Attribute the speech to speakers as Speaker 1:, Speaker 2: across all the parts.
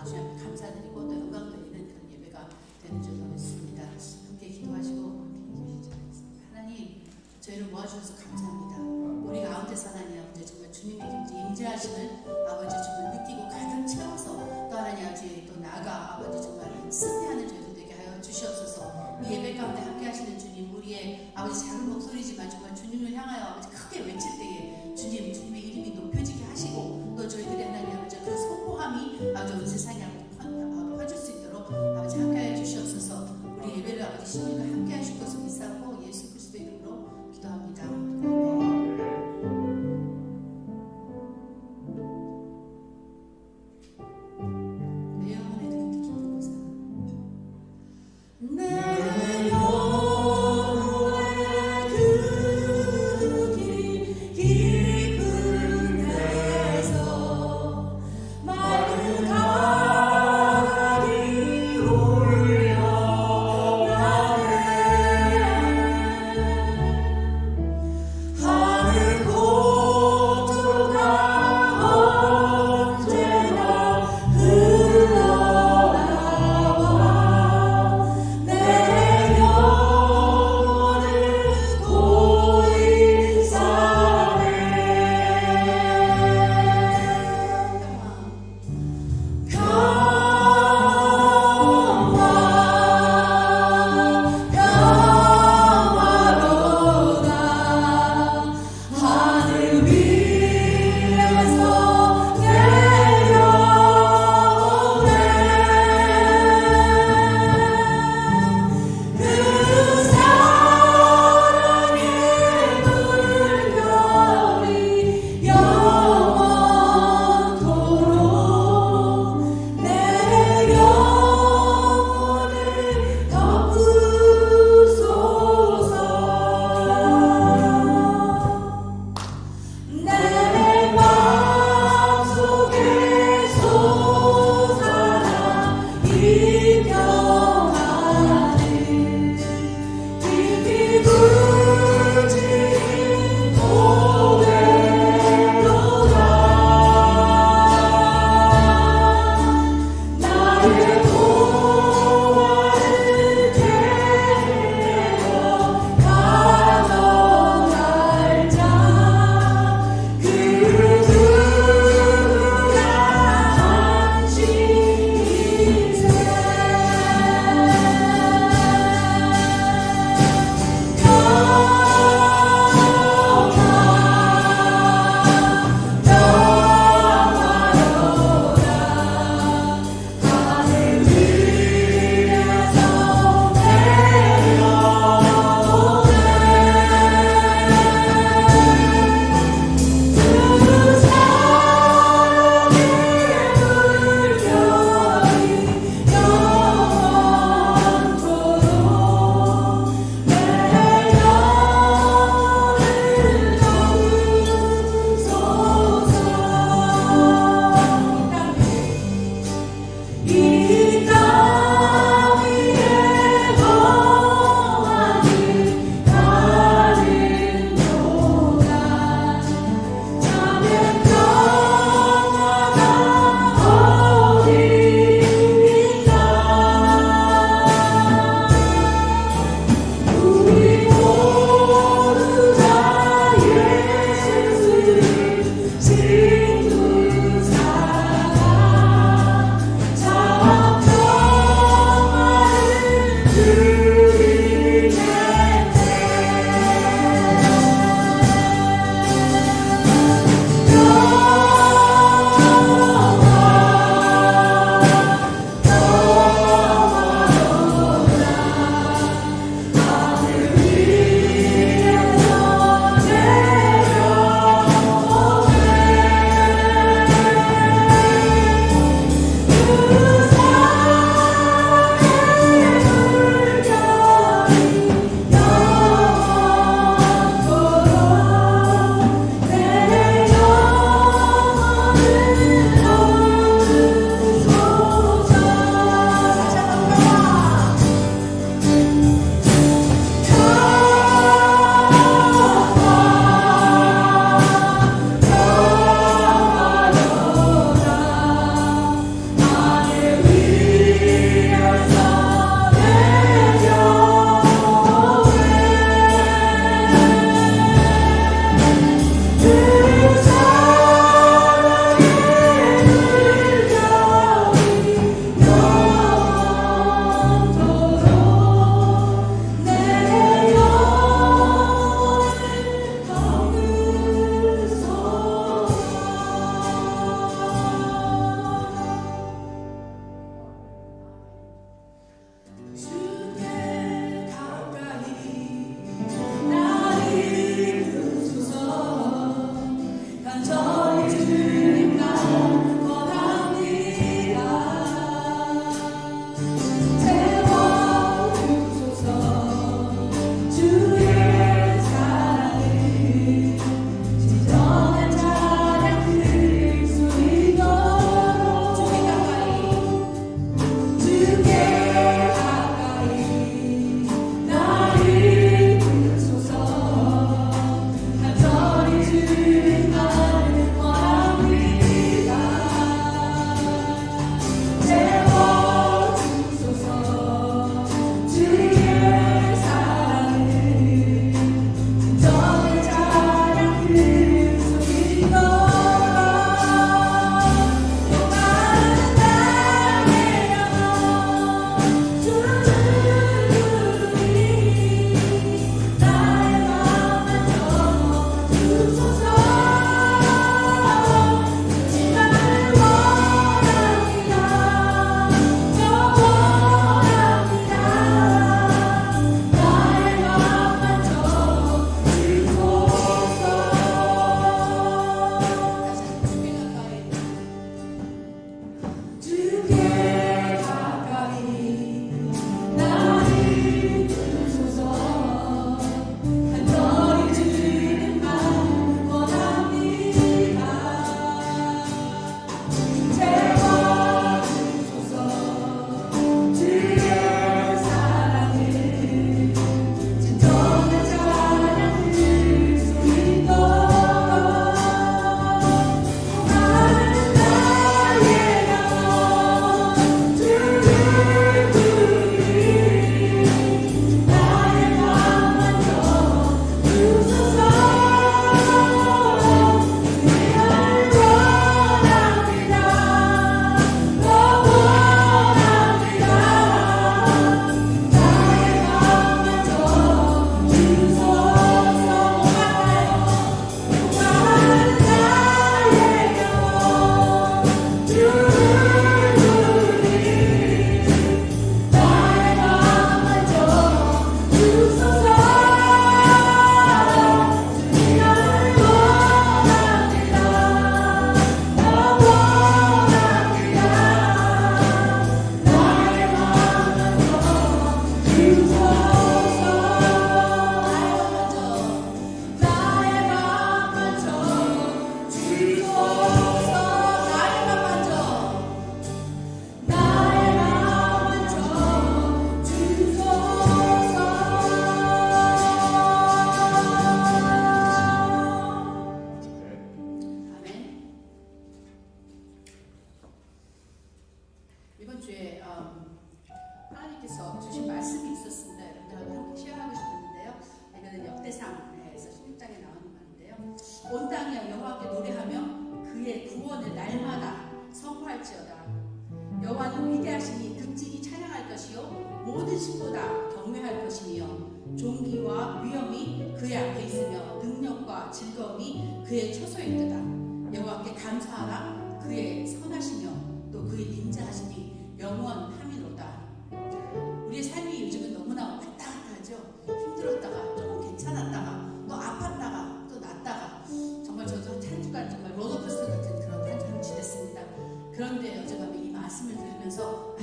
Speaker 1: 주님 감사드리고 또 영광 돌리는 그런 예배가 되는 줄로 믿습니다. 함께 기도하시고 함께 기도하겠습니다. 하나님, 저희를 모아주셔서 감사합니다. 우리 가운데서 하나님 아버지 정말 주님의 임재하시는 아버지 정말 느끼고 가득 채워서 또 하나님 아버지 또 나아가 아버지 정말 승리하는 저희들 되게 하여 주시옵소서. 이 예배 가운데 함께 하시는 주님, 우리의 아버지 작은 목소리지만 정말 주님을 향하여 아버지 크게 외칠 때에 주님의 이름이 높여지게 하시고 또 저희들의 하나님 아버지 그 선포함이 아버지 온 세상에 퍼질 수 있도록 아버지 함께하여 주시옵소서. 우리 예배를 아버지 신님과 함께 하실 것을 믿사옵고 예수 그리스도 이름으로 기도합니다. 아멘. 내 영혼에 그렇게 기쁜 곳아 내 영혼에 그렇게 깊은 데서 마른 이번 주에 하나님께서 주신 말씀이 있었습니다. 여러분들하고 함께 쉐어하고 싶었는데요. 이거는 역대상에서 16장에 나오는 말인데요. 온 땅이여 여호와께 노래하며 그의 구원을 날마다 선포할지어다. 여호와는 위대하시니 극진히 찬양할 것이요 모든 신보다 경외할 것이며 존귀와 위엄이 그의 앞에 있으며 능력과 즐거움이 그의 처소일도다. 여호와께 감사하라. 그의 선하시며 또 그의 인자하심이 영원함이로다. 우리의 삶이 요즘은 너무나 왔다 갔다 하죠. 힘들었다가 조금 괜찮았다가 또 아팠다가 또 낫다가 정말 저도 한 주간 정말 롤러코스터 같은 그런 한 주를 지냈습니다. 그런데 어젯밤에 이 말씀을 들으면서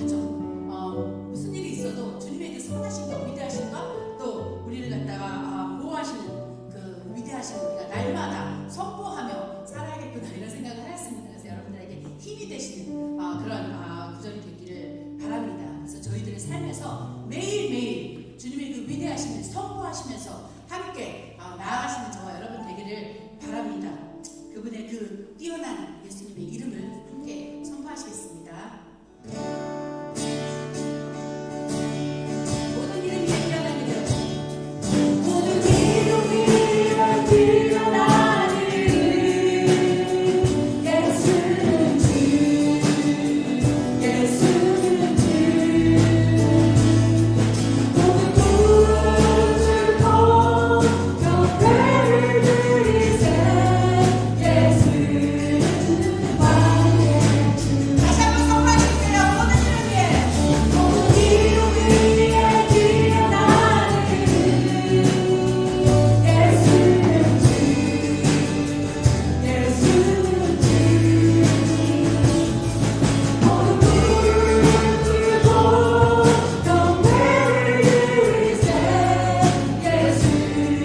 Speaker 1: 무슨 일이 있어도 주님의 그 선하신가 위대하신가 또 우리를 갖다가 보호하시는 그 위대하신 우리가 날마다 선포하며 살아야겠구나 이런 생각을 하였습니다. 그래서 여러분들에게 힘이 되시는 그런 구절이 되기를 바랍니다. 그래서 저희들의 삶에서 매일매일 주님의 그 위대하심을 선포하시면서 함께 나아가시는 저와 여러분 되기를 바랍니다. 그분의 그 뛰어난 예수님의 이름을 함께 선포하시겠습니다. 모든 이름 위에 뛰어난 이름, 모든 이름 위에 뛰어난 이름, 예수는 주, 예수는 주. 모든 구주를 경배를 드리세. 예수는 왕의 주. 다시 한번 선포하실게요. 모든 이름 위에, 모든 이름 위에 뛰어난 이름, 예수는 주, 예수는 주. 모든 무릎 꿇고 경배를 드리세. 예수는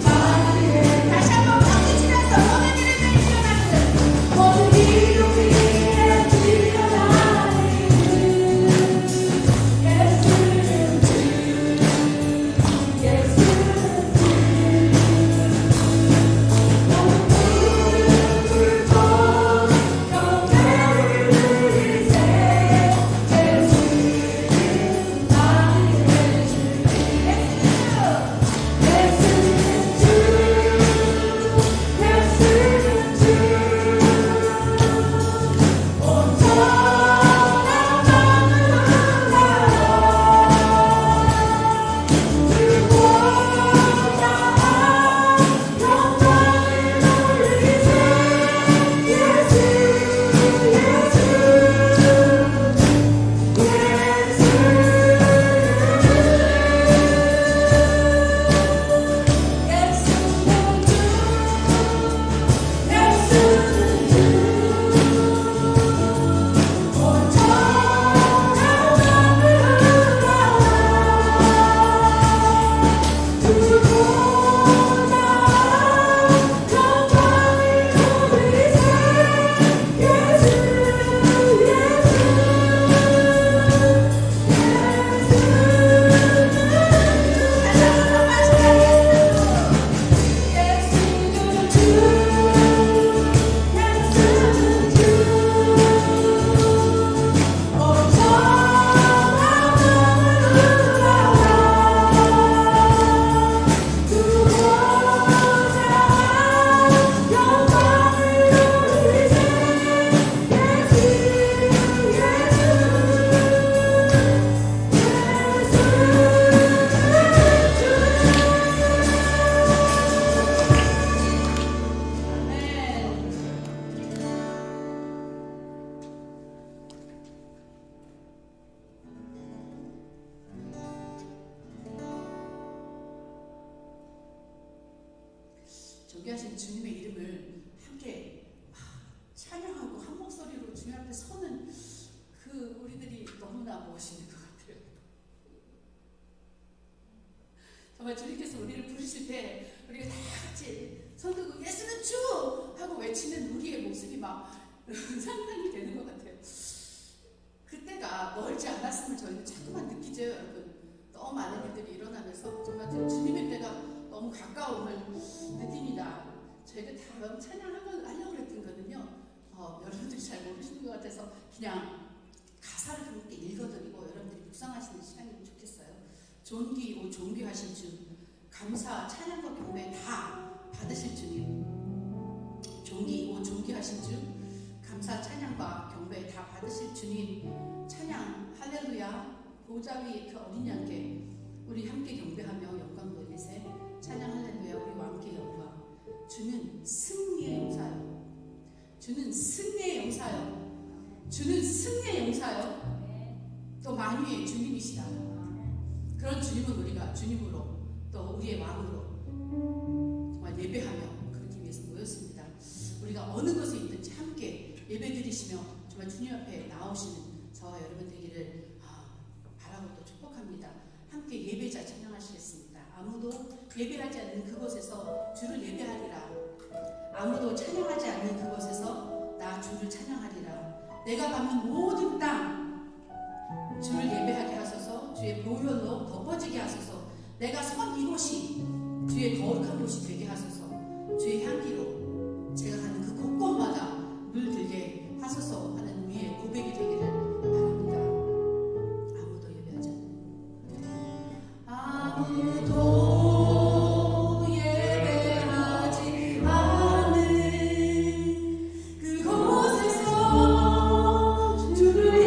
Speaker 1: 왕의. 다시 한번 박수 치면서 모든 이름 위에 뛰어난 이름, 모든 이름 위에 뛰어난 이름, 예수는 주, 예수는 주. 모든 무릎 꿇고 경배를 드리세. 예수는 왕의 주, 예수는 주, 예수는 주. 온전한 마음으로 존귀하신 주님의 이름을 함께 찬양하고 한 목소리로 주님 앞에 서는 그 우리들이 너무나 멋있는 것 같아요. 정말 주님께서 우리를 부르실 때 우리가 다 같이 손 들고 예수는 주! 하고 외치는 우리의 모습이 막 상상이 되는 것 같아요. 그때가 멀지 않았음을 저희는 자꾸만 느끼죠, 여러분. 너무 많은 일들이 일어나면서 정말 주님의 때가 너무 가까움을 느낍니다. 저희가 다 찬양하려고 했던 거는요, 여러분들이 잘 모르시는 것 같아서 그냥 가사를 함께 읽어드리고 여러분들이 묵상하시는 시간이면 좋겠어요. 존귀하신 주, 감사, 찬양과 경배 다 받으실 주님. 존귀하신 주, 감사, 찬양과 경배 다 받으실 주님. 찬양, 할렐루야. 보좌 위에 그 어린 양께 우리 함께 경배하며 영광 돌리세. 찬양 할렐루야. 우리와 함께 영광. 주는 승리의 용사요. 주는 승리의 용사요. 주는 승리의 용사요. 또 만유의 주님이시다. 그런 주님을 우리가 주님으로 또 우리의 왕으로 정말 예배하며 그러기 위해서 모였습니다. 우리가 어느 곳에 있든지 함께 예배드리시며 정말 주님 앞에 나오시는 저와 여러분 되기를 바라고 또 축복합니다. 함께 예배자 찬양하시겠습니다. 아무도 예배하지 않는 그곳에서 주를 예배하리라. 아무도 찬양하지 않는 그곳에서 나 주를 찬양하리라. 내가 밟는 모든 땅 주를 예배하게 하소서. 주의 보혈로 덮어지게 하소서. 내가 선 이곳이 주의 거룩한 곳이 되게 하소서. 주의 향기로 제가 가는 그 곳곳마다 물들게 하소서 하는 우리의 고백이 되기를 바랍니다. 아무도 예배하지 않는 아무도 예배하지 않는 그곳에서 주를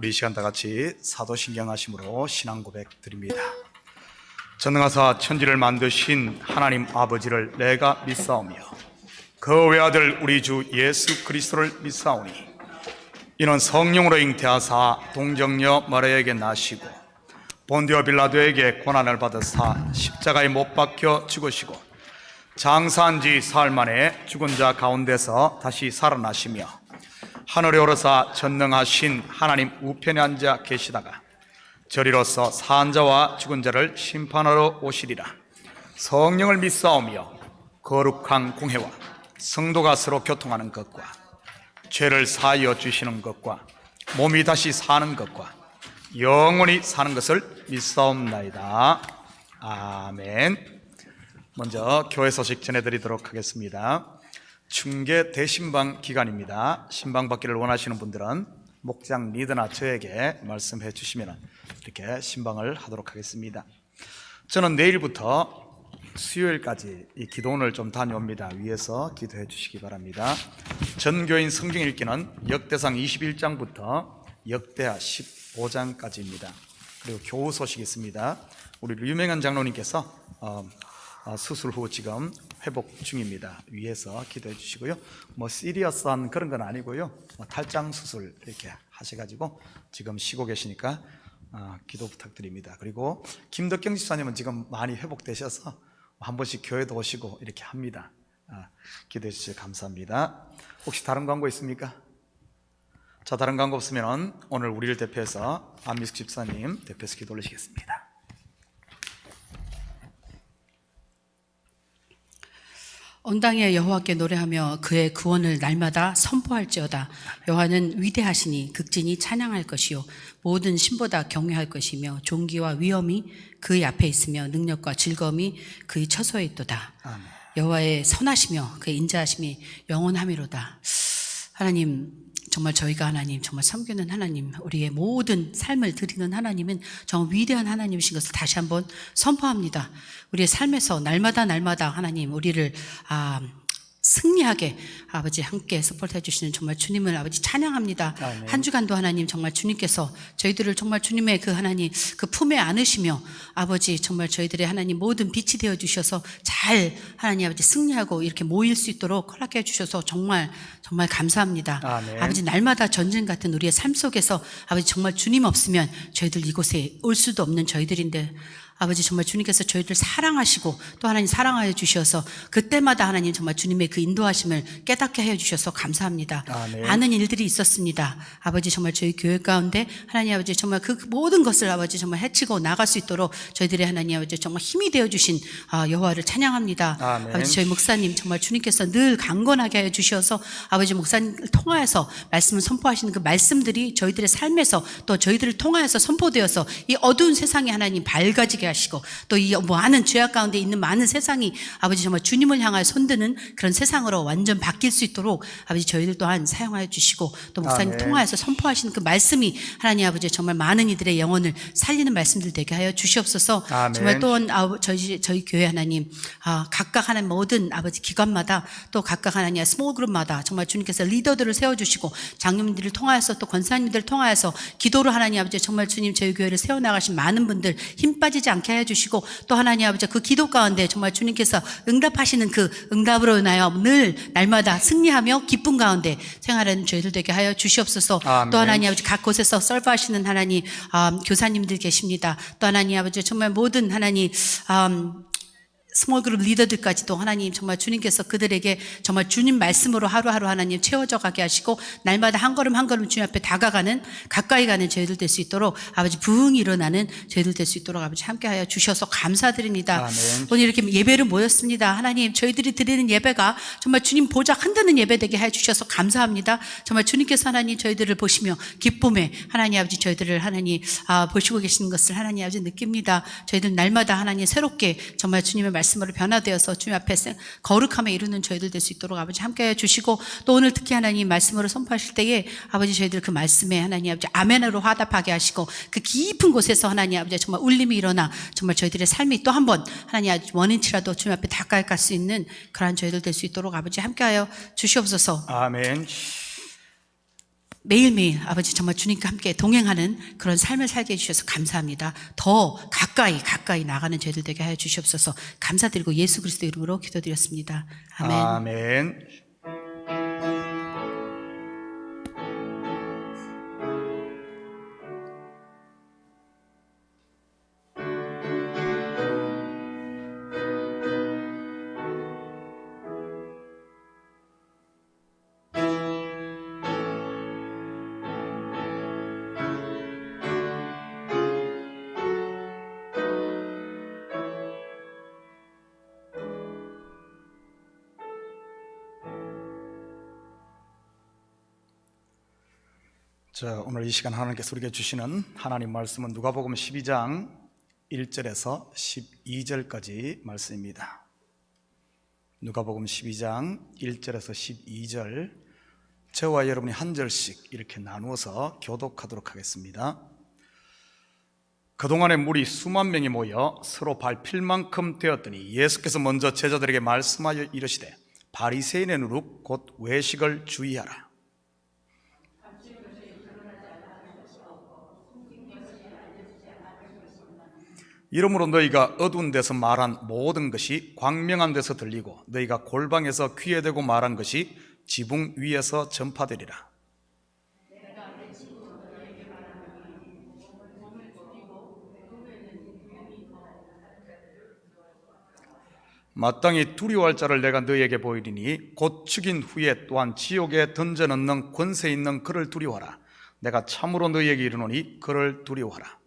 Speaker 2: 우리 이 시간 다 같이 사도신경 하심으로 신앙 고백 드립니다. 전능하사 천지를 만드신 하나님 아버지를 내가 믿사오며 그 외아들 우리 주 예수 그리스도를 믿사오니 이는 성령으로 잉태하사 동정녀 마리아에게 나시고 본디오 빌라도에게 고난을 받으사 십자가에 못 박혀 죽으시고 장사한 지 사흘 만에 죽은 자 가운데서 다시 살아나시며 하늘에 오르사 전능하신 하나님 우편에 앉아 계시다가 저리로서 산 자와 죽은 자를 심판하러 오시리라. 성령을 믿사오며 거룩한 공회와 성도가 서로 교통하는 것과 죄를 사하여 주시는 것과 몸이 다시 사는 것과 영원히 사는 것을 믿사옵나이다. 아멘. 먼저 교회 소식 전해드리도록 하겠습니다. 중계 대신방 기간입니다. 신방 받기를 원하시는 분들은 목장 리더나 저에게 말씀해 주시면 이렇게 신방을 하도록 하겠습니다. 저는 내일부터 수요일까지 이 기도원을 좀 다녀옵니다. 위에서 기도해 주시기 바랍니다. 전교인 성경 읽기는 역대상 21장부터 역대하 15장까지입니다. 그리고 교우 소식이 있습니다. 우리 유명한 장로님께서 수술 후 지금 회복 중입니다. 위에서 기도해 주시고요. 시리어스한 그런 건 아니고요. 탈장 수술 이렇게 하셔가지고 지금 쉬고 계시니까 기도 부탁드립니다. 그리고 김덕경 집사님은 지금 많이 회복되셔서 한 번씩 교회도 오시고 이렇게 합니다. 기도해 주셔서 감사합니다. 혹시 다른 광고 있습니까? 자, 다른 광고 없으면 오늘 우리를 대표해서 안미숙 집사님 대표해서 기도 올리시겠습니다.
Speaker 1: 온 땅에 여호와께 노래하며 그의 구원을 날마다 선포할지어다. 여호와는 위대하시니 극진히 찬양할 것이요 모든 신보다 경외할 것이며 존귀와 위엄이 그의 앞에 있으며 능력과 즐거움이 그의 처소에 있도다. 아멘. 여호와의 선하시며 그의 인자하심이 영원하미로다. 하나님, 정말 저희가 하나님 정말 섬기는 하나님, 우리의 모든 삶을 드리는 하나님은 정말 위대한 하나님이신 것을 다시 한번 선포합니다. 우리의 삶에서 날마다 하나님 우리를 승리하게 아버지 함께 서포트해 주시는 정말 주님을 아버지 찬양합니다. 아멘. 한 주간도 하나님 정말 주님께서 저희들을 정말 주님의 그 하나님 그 품에 안으시며 아버지 정말 저희들의 하나님 모든 빛이 되어 주셔서 잘 하나님 아버지 승리하고 이렇게 모일 수 있도록 허락해 주셔서 정말 감사합니다. 아멘. 아버지 날마다 전쟁 같은 우리의 삶 속에서 아버지 정말 주님 없으면 저희들 이곳에 올 수도 없는 저희들인데 아버지 정말 주님께서 저희들 사랑하시고 또 하나님 사랑하여 주셔서 그때마다 하나님 정말 주님의 그 인도하심을 깨닫게 하여 주셔서 감사합니다. 아멘. 많은 일들이 있었습니다. 아버지 정말 저희 교회 가운데 하나님 아버지 정말 그 모든 것을 아버지 정말 해치고 나갈 수 있도록 저희들의 하나님 아버지 정말 힘이 되어 주신 여호와를 찬양합니다. 아멘. 아버지 저희 목사님 정말 주님께서 늘 강건하게 하여 주셔서 아버지 목사님을 통하여서 말씀을 선포하시는 그 말씀들이 저희들의 삶에서 또 저희들을 통하여서 선포되어서 이 어두운 세상에 하나님 밝아지게 하시고 또 이 많은 죄악 가운데 있는 많은 세상이 아버지 정말 주님을 향하여 손드는 그런 세상으로 완전 바뀔 수 있도록 아버지 저희들 또한 사용하여 주시고 또 목사님 아멘. 통하여서 선포하시는 그 말씀이 하나님 아버지 정말 많은 이들의 영혼을 살리는 말씀들 되게 하여 주시옵소서. 아멘. 정말 또한 저희 교회 하나님 각각 하나님 모든 아버지 기관마다 또 각각 하나님 스몰 그룹마다 정말 주님께서 리더들을 세워주시고 장로님들을 통하여서 또 권사님들을 통하여서 기도로 하나님 아버지 정말 주님 저희 교회를 세워나가신 많은 분들 힘 빠지지 않게 해주시고 또 하나님 아버지 그 기도 가운데 정말 주님께서 응답하시는 그 응답으로 인하여 늘 날마다 승리하며 기쁨 가운데 생활하는 저희들 되게 하여 주시옵소서. 아멘. 또 하나님 아버지 각 곳에서 서브하시는 하나님 교사님들 계십니다. 또 하나님 아버지 정말 모든 하나님 스몰그룹 리더들까지도 하나님 정말 주님께서 그들에게 정말 주님 말씀으로 하루하루 하나님 채워져 가게 하시고 날마다 한 걸음 한 걸음 주님 앞에 다가가는 가까이 가는 저희들 될 수 있도록 아버지 부흥이 일어나는 저희들 될 수 있도록 아버지 함께하여 주셔서 감사드립니다. 아멘. 오늘 이렇게 예배를 모였습니다. 하나님 저희들이 드리는 예배가 정말 주님 보좌 흔드는 예배 되게 해 주셔서 감사합니다. 정말 주님께서 하나님 저희들을 보시며 기쁨에 하나님 아버지 저희들을 하나님 보시고 계시는 것을 하나님 아버지 느낍니다. 저희들 날마다 하나님 새롭게 정말 주님의 말씀으로 변화되어서 주님 앞에 거룩함에 이루는 저희들 될 수 있도록 아버지 함께해 주시고 또 오늘 특히 하나님 말씀으로 선포하실 때에 아버지 저희들 그 말씀에 하나님 아버지 아멘으로 화답하게 하시고 그 깊은 곳에서 하나님 아버지 정말 울림이 일어나 정말 저희들의 삶이 또 한 번 하나님 아버지 원인치라도 주님 앞에 가까이 갈 수 있는 그러한 저희들 될 수 있도록 아버지 함께하여 주시옵소서.
Speaker 2: 아멘.
Speaker 1: 매일매일 아버지 정말 주님과 함께 동행하는 그런 삶을 살게 해주셔서 감사합니다. 더 가까이 나가는 저희들 되게 하여 주시옵소서. 감사드리고 예수 그리스도 이름으로 기도드렸습니다. 아멘.
Speaker 2: 아멘. 자, 오늘 이 시간 하나님께서 우리에게 주시는 하나님 말씀은 누가복음 12장 1절에서 12절까지 말씀입니다. 누가복음 12장 1절에서 12절, 저와 여러분이 한 절씩 이렇게 나누어서 교독하도록 하겠습니다. 그동안에 무리 수만 명이 모여 서로 밟힐 만큼 되었더니 예수께서 먼저 제자들에게 말씀하여 이르시되 바리새인의 누룩 곧 외식을 주의하라. 이러므로 너희가 어두운 데서 말한 모든 것이 광명한 데서 들리고 너희가 골방에서 귀에 대고 말한 것이 지붕 위에서 전파되리라. 마땅히 두려워할 자를 내가 너희에게 보이리니 곧 죽인 후에 또한 지옥에 던져 넣는 권세 있는 그를 두려워하라. 내가 참으로 너희에게 이르노니 그를 두려워하라.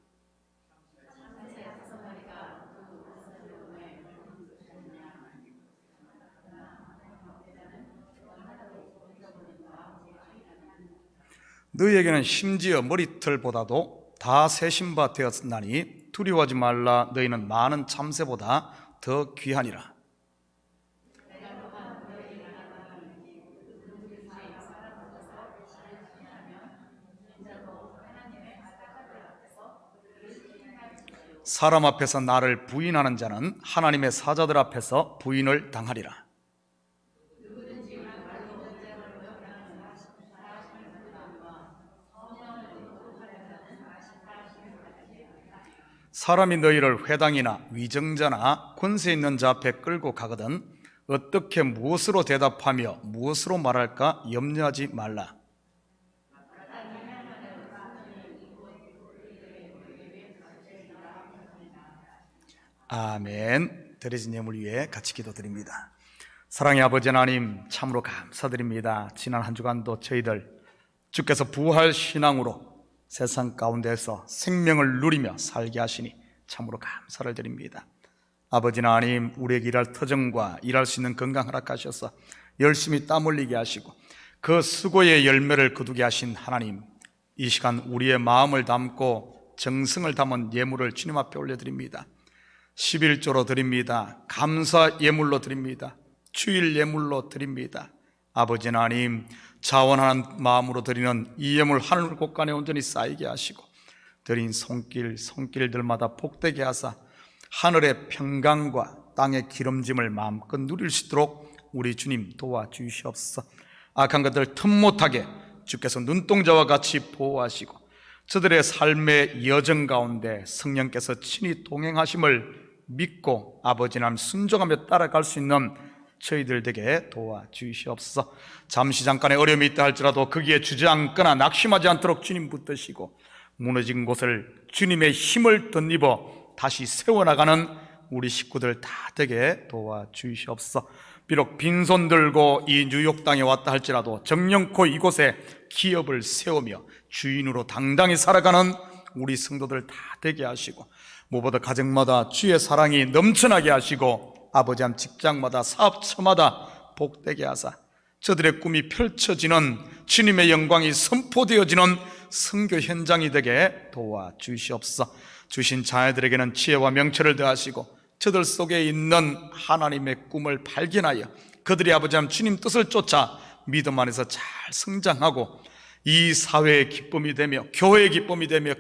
Speaker 2: 너희에게는 심지어 머리털보다도 다 세신 바 되었나니 두려워하지 말라. 너희는 많은 참새보다 더 귀하니라. 사람 앞에서 나를 부인하는 자는 하나님의 사자들 앞에서 부인을 당하리라. 사람이 너희를 회당이나 위정자나 권세 있는 자 앞에 끌고 가거든 어떻게 무엇으로 대답하며 무엇으로 말할까 염려하지 말라. 아멘. 드려진 예물 위에 같이 기도드립니다. 사랑의 아버지 하나님, 참으로 감사드립니다. 지난 한 주간도 저희들 주께서 부활 신앙으로 세상 가운데서 생명을 누리며 살게 하시니 참으로 감사를 드립니다. 아버지 하나님, 우리에게 일할 터전과 일할 수 있는 건강 허락하셔서 열심히 땀 흘리게 하시고 그 수고의 열매를 거두게 하신 하나님, 이 시간 우리의 마음을 담고 정성을 담은 예물을 주님 앞에 올려드립니다. 11조로 드립니다. 감사 예물로 드립니다. 주일 예물로 드립니다. 아버지 하나님, 자원하는 마음으로 드리는 이 예물 하늘 곳간에 온전히 쌓이게 하시고 드린 손길들마다 복되게 하사 하늘의 평강과 땅의 기름짐을 마음껏 누릴 수 있도록 우리 주님 도와주시옵소서. 악한 것들 틈 못하게 주께서 눈동자와 같이 보호하시고 저들의 삶의 여정 가운데 성령께서 친히 동행하심을 믿고 아버지 하나님 순종하며 따라갈 수 있는 저희들 되게 도와주시옵소서. 잠시 잠깐의 어려움이 있다 할지라도 거기에 주저앉거나 낙심하지 않도록 주님 붙드시고 무너진 곳을 주님의 힘을 덧입어 다시 세워나가는 우리 식구들 다 되게 도와주시옵소서. 비록 빈손 들고 이 뉴욕 땅에 왔다 할지라도 정령코 이곳에 기업을 세우며 주인으로 당당히 살아가는 우리 성도들 다 되게 하시고 무엇보다 가정마다 주의 사랑이 넘쳐나게 하시고 아버지 한 직장마다 사업처마다 복되게 하사 저들의 꿈이 펼쳐지는 주님의 영광이 선포되어지는 선교 현장이 되게 도와주시옵소서. 주신 자녀들에게는 지혜와 명철을 더하시고 저들 속에 있는 하나님의 꿈을 발견하여 그들이 아버지 한 주님 뜻을 쫓아 믿음 안에서 잘 성장하고 이 사회의 기쁨이 되며 교회의 기쁨이 되며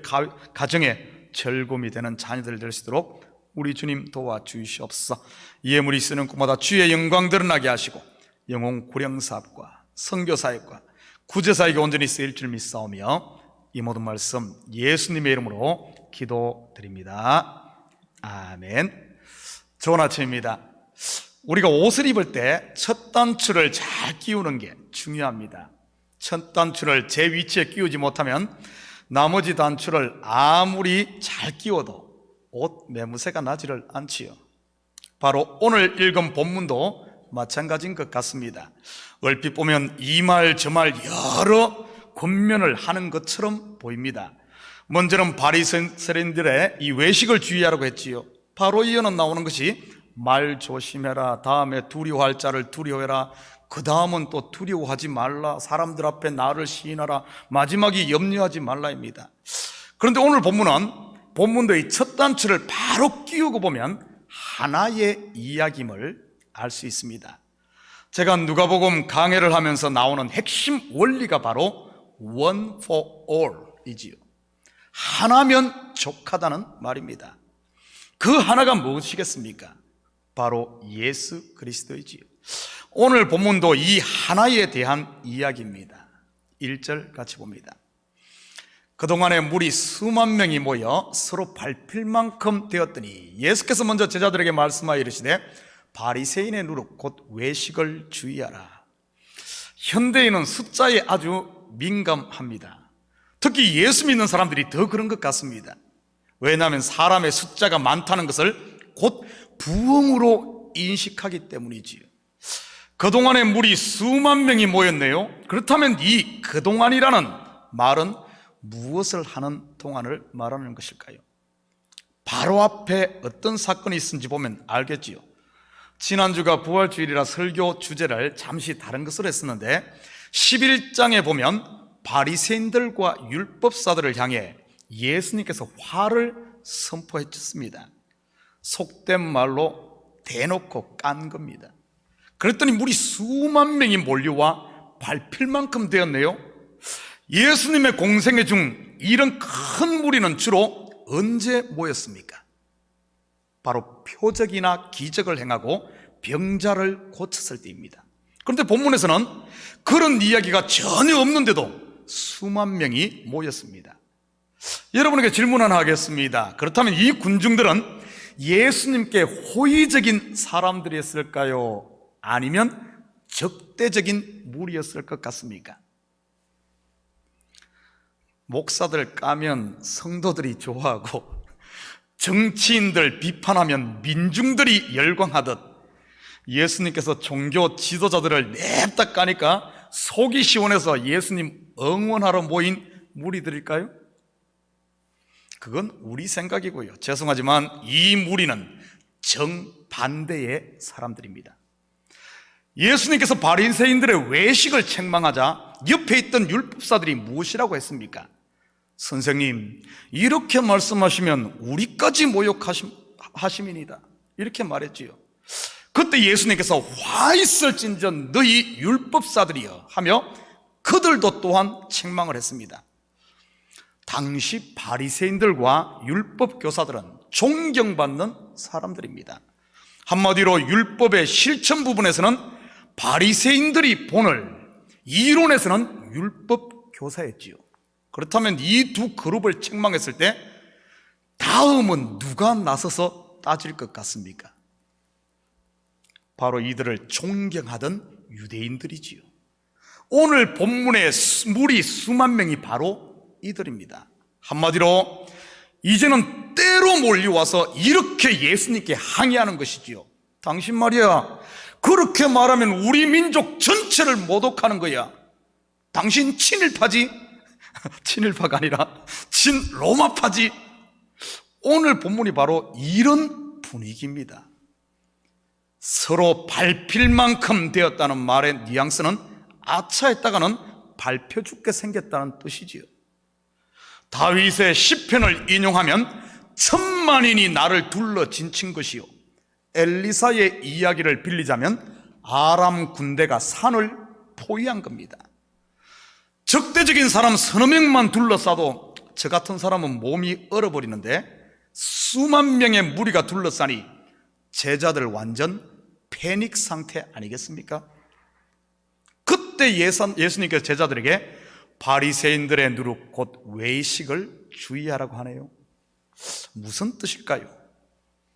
Speaker 2: 가정의 즐거움이 되는 자녀들 될 수 있도록 우리 주님 도와주시옵소서. 예물이 쓰는 꿈마다 주의 영광 드러나게 하시고 영혼 구령사업과 선교사역과 구제사에게 온전히 쓰일 줄 믿사오며 이 모든 말씀 예수님의 이름으로 기도드립니다. 아멘. 좋은 아침입니다. 우리가 옷을 입을 때 첫 단추를 잘 끼우는 게 중요합니다. 첫 단추를 제 위치에 끼우지 못하면 나머지 단추를 아무리 잘 끼워도 옷 매무새가 나지를 않지요. 바로 오늘 읽은 본문도 마찬가지인 것 같습니다. 얼핏 보면 이 말 저 말 여러 권면을 하는 것처럼 보입니다. 먼저는 바리새인들의 이 외식을 주의하라고 했지요. 바로 이어는 나오는 것이 말 조심해라, 다음에 두려워할 자를 두려워해라, 그 다음은 또 두려워하지 말라, 사람들 앞에 나를 시인하라, 마지막이 염려하지 말라입니다. 그런데 오늘 본문도 이 첫 단추를 바로 끼우고 보면 하나의 이야기임을 알 수 있습니다. 제가 누가복음 강해를 하면서 나오는 핵심 원리가 바로 one for all 이지요. 하나면 족하다는 말입니다. 그 하나가 무엇이겠습니까? 바로 예수 그리스도이지요. 오늘 본문도 이 하나에 대한 이야기입니다. 1절 같이 봅니다. 그동안에 무리 수만 명이 모여 서로 밟힐 만큼 되었더니 예수께서 먼저 제자들에게 말씀하여 이르시되 바리새인의 누룩 곧 외식을 주의하라. 현대인은 숫자에 아주 민감합니다. 특히 예수 믿는 사람들이 더 그런 것 같습니다. 왜냐하면 사람의 숫자가 많다는 것을 곧 부흥으로 인식하기 때문이지요. 그동안에 무리 수만 명이 모였네요. 그렇다면 이 그동안이라는 말은 무엇을 하는 동안을 말하는 것일까요? 바로 앞에 어떤 사건이 있은지 보면 알겠지요. 지난주가 부활주일이라 설교 주제를 잠시 다른 것으로 했었는데 11장에 보면 바리새인들과 율법사들을 향해 예수님께서 화를 선포해 주셨습니다. 속된 말로 대놓고 깐 겁니다. 그랬더니 무리 수만 명이 몰려와 밟힐 만큼 되었네요. 예수님의 공생애 중 이런 큰 무리는 주로 언제 모였습니까? 바로 표적이나 기적을 행하고 병자를 고쳤을 때입니다. 그런데 본문에서는 그런 이야기가 전혀 없는데도 수만 명이 모였습니다. 여러분에게 질문 하나 하겠습니다. 그렇다면 이 군중들은 예수님께 호의적인 사람들이었을까요? 아니면 적대적인 무리였을 것 같습니까? 목사들 까면 성도들이 좋아하고 정치인들 비판하면 민중들이 열광하듯 예수님께서 종교 지도자들을 냅다 까니까 속이 시원해서 예수님 응원하러 모인 무리들일까요? 그건 우리 생각이고요. 죄송하지만 이 무리는 정반대의 사람들입니다. 예수님께서 바리새인들의 외식을 책망하자 옆에 있던 율법사들이 무엇이라고 했습니까? 선생님, 이렇게 말씀하시면 우리까지 모욕하심이니다. 이렇게 말했지요. 그때 예수님께서 화 있을진전 너희 율법사들이여 하며 그들도 또한 책망을 했습니다. 당시 바리새인들과 율법교사들은 존경받는 사람들입니다. 한마디로 율법의 실천 부분에서는 바리새인들이 본을, 이론에서는 율법교사였지요. 그렇다면 이 두 그룹을 책망했을 때 다음은 누가 나서서 따질 것 같습니까? 바로 이들을 존경하던 유대인들이지요. 오늘 본문의 무리 수만 명이 바로 이들입니다. 한마디로 이제는 때로 몰려와서 이렇게 예수님께 항의하는 것이지요. 당신 말이야, 그렇게 말하면 우리 민족 전체를 모독하는 거야. 당신 친일파지? 친일파가 아니라 친로마파지? 오늘 본문이 바로 이런 분위기입니다. 서로 밟힐 만큼 되었다는 말의 뉘앙스는 아차했다가는 밟혀 죽게 생겼다는 뜻이지요. 다윗의 시편을 인용하면 천만인이 나를 둘러 진친 것이요, 엘리사의 이야기를 빌리자면 아람 군대가 산을 포위한 겁니다. 적대적인 사람 서너 명만 둘러싸도 저 같은 사람은 몸이 얼어버리는데 수만 명의 무리가 둘러싸니 제자들 완전 패닉 상태 아니겠습니까? 그때 그때 예수님께서 제자들에게 바리새인들의 누룩 곧 외식을 주의하라고 하네요. 무슨 뜻일까요?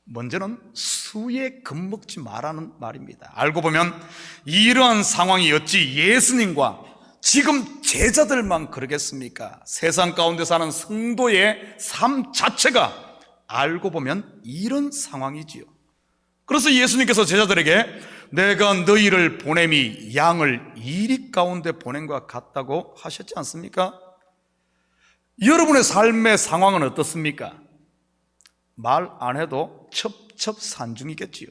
Speaker 2: 먼저는 수에 겁먹지 말라는 말입니다. 알고 보면 이러한 상황이 어찌 예수님과 지금 제자들만 그러겠습니까? 세상 가운데 사는 성도의 삶 자체가 알고 보면 이런 상황이지요. 그래서 예수님께서 제자들에게 내가 너희를 보냄이 양을 이리 가운데 보낸 것 같다고 하셨지 않습니까? 여러분의 삶의 상황은 어떻습니까? 말 안 해도 첩첩산중이겠지요.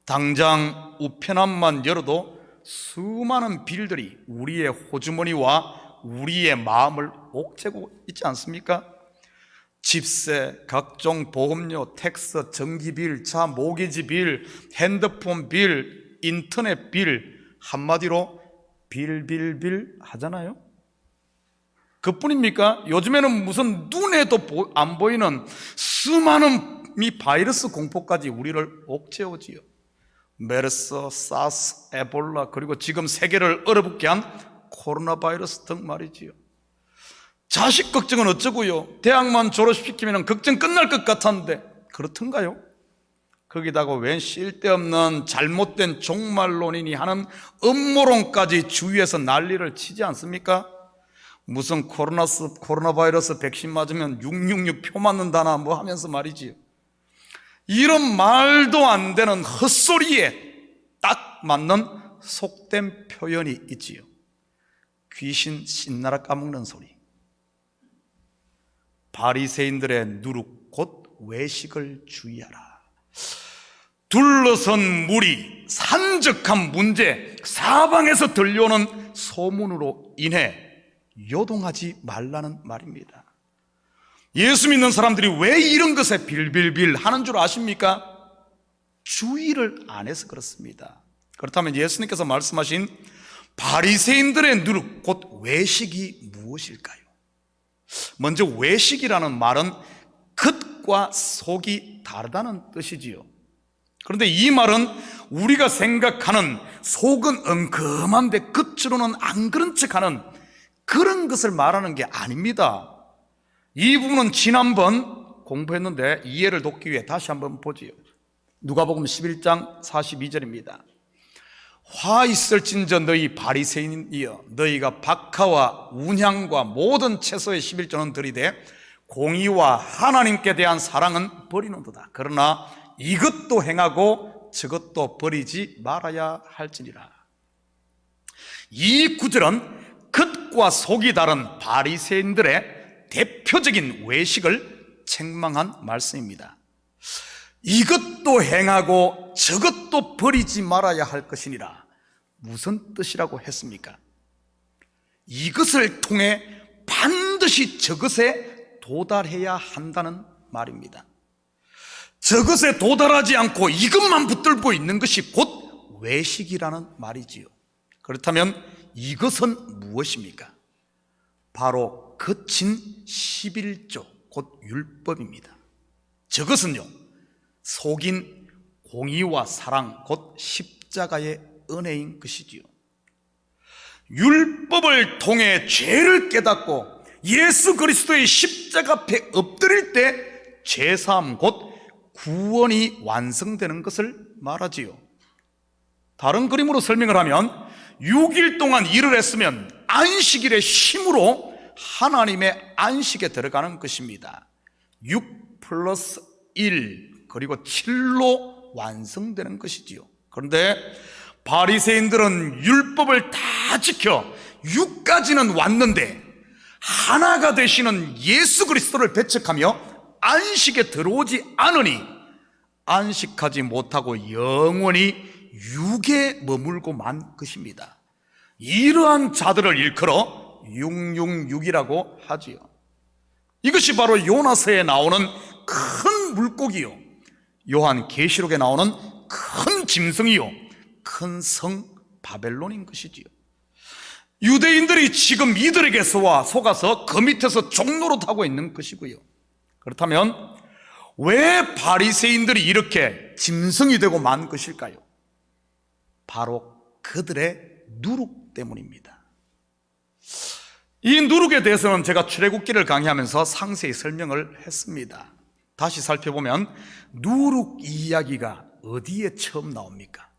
Speaker 2: 당장 우편함만 열어도 수많은 빌들이 우리의 호주머니와 우리의 마음을 옥죄고 있지 않습니까? 집세, 각종 보험료, 텍스, 전기빌, 차 모기지 빌, 핸드폰 빌, 인터넷 빌, 한마디로 빌 하잖아요. 그뿐입니까? 요즘에는 무슨 눈에도 안 보이는 수많은 이 바이러스 공포까지 우리를 옥죄오지요. 메르스, 사스, 에볼라, 그리고 지금 세계를 얼어붙게 한 코로나 바이러스 등 말이지요. 자식 걱정은 어쩌고요? 대학만 졸업시키면 걱정 끝날 것 같았는데 그렇던가요? 거기다가 웬 쓸데없는 잘못된 종말론인이 하는 음모론까지 주위에서 난리를 치지 않습니까? 무슨 코로나 바이러스 백신 맞으면 666 표 맞는다나 뭐 하면서 말이지요. 이런 말도 안 되는 헛소리에 딱 맞는 속된 표현이 있지요. 귀신 신나라 까먹는 소리. 바리새인들의 누룩 곧 외식을 주의하라. 둘러선 무리, 산적한 문제, 사방에서 들려오는 소문으로 인해 요동하지 말라는 말입니다. 예수 믿는 사람들이 왜 이런 것에 빌빌빌 하는 줄 아십니까? 주의를 안 해서 그렇습니다. 그렇다면 예수님께서 말씀하신 바리새인들의 누룩 곧 외식이 무엇일까요? 먼저 외식이라는 말은 겉과 속이 다르다는 뜻이지요. 그런데 이 말은 우리가 생각하는 속은 엉금한데 겉으로는 안 그런 척하는 그런 것을 말하는 게 아닙니다. 이 부분은 지난번 공부했는데 이해를 돕기 위해 다시 한번 보지요. 누가복음 11장 42절입니다. 화 있을진저 너희 바리새인이여 너희가 박하와 운향과 모든 채소의 11조는 들이되 공의와 하나님께 대한 사랑은 버리는도다. 그러나 이것도 행하고 저것도 버리지 말아야 할지니라. 이 구절은 겉과 속이 다른 바리새인들의 대표적인 외식을 책망한 말씀입니다. 이것도 행하고 저것도 버리지 말아야 할 것이니라. 무슨 뜻이라고 했습니까? 이것을 통해 반드시 저것에 도달해야 한다는 말입니다. 저것에 도달하지 않고 이것만 붙들고 있는 것이 곧 외식이라는 말이지요. 그렇다면 이것은 무엇입니까? 바로 거친 11조 곧 율법입니다. 저것은요 속인 공의와 사랑 곧 십자가의 은혜인 것이지요. 율법을 통해 죄를 깨닫고 예수 그리스도의 십자가 앞에 엎드릴 때 죄사함 곧 구원이 완성되는 것을 말하지요. 다른 그림으로 설명을 하면 6일 동안 일을 했으면 안식일의 쉼으로 하나님의 안식에 들어가는 것입니다. 6 플러스 1 그리고 7로 완성되는 것이지요. 그런데 바리새인들은 율법을 다 지켜 6까지는 왔는데 하나가 되시는 예수 그리스도를 배척하며 안식에 들어오지 않으니 안식하지 못하고 영원히 육에 머물고 만 것입니다. 이러한 자들을 일컬어 666이라고 하지요. 이것이 바로 요나서에 나오는 큰 물고기요, 요한계시록에 나오는 큰 짐승이요, 큰 성 바벨론인 것이지요. 유대인들이 지금 이들에게서 속아서 그 밑에서 종로로 타고 있는 것이고요. 그렇다면 왜 바리새인들이 이렇게 짐승이 되고 만 것일까요? 바로 그들의 누룩 때문입니다. 이 누룩에 대해서는 제가 출애굽기를 강의하면서 상세히 설명을 했습니다. 다시 살펴보면 누룩 이야기가 어디에 처음 나옵니까?